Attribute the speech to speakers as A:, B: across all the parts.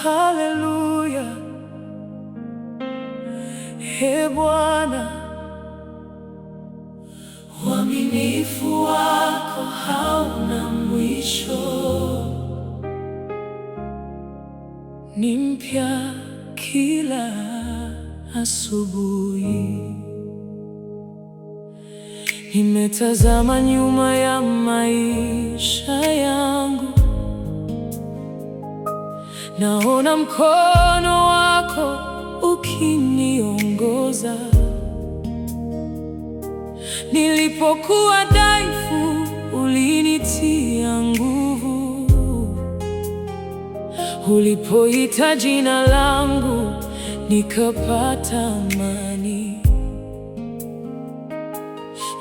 A: Haleluya, Ee Bwana, uaminifu wako hauna mwisho. Ni mpya kila asubuhi. Nimetazama nyuma ya maisha yangu, naona mkono wako ukiniongoza. Nilipokuwa dhaifu, ulinitia nguvu. Ulipoita jina langu, nikapata amani.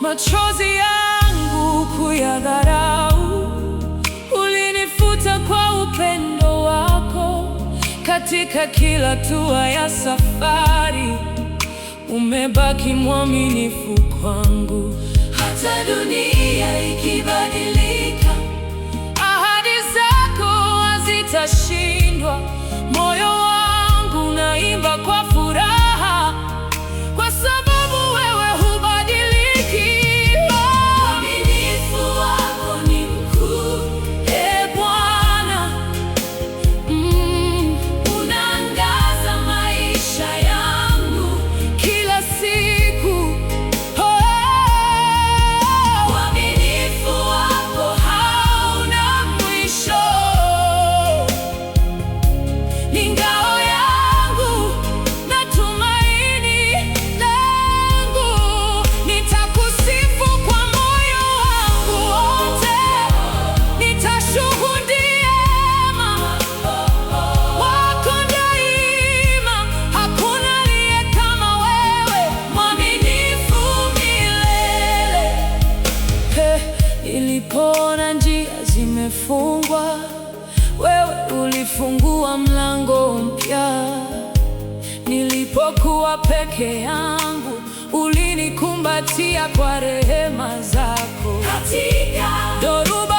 A: Machozi yangu kuyadharau, ulinifuta kwa upendo wako. Katika kila hatua ya safari, umebaki mwaminifu kwangu. Hata dunia ikibadilika, ahadi zako hazitashindwa. Moyo wangu unaimba kwa furaha, kwa sababu wewe hubadiliki. Uaminifu wako ni mkuu, Ee Bwana. Unaangaza maisha yangu kila siku. Uaminifu wako hauna mwisho. Ni ngao yangu na tumaini langu. Nitakusifu kwa moyo wangu wote. Nitashuhudia wema wako daima. Hakuna aliye kama wewe, mwaminifu milele. Nilipoona njia zimefungwa, wewe ulifungua mlango mpya. Nilipokuwa peke yangu, ulinikumbatia kwa rehema zako. Katika dhoruba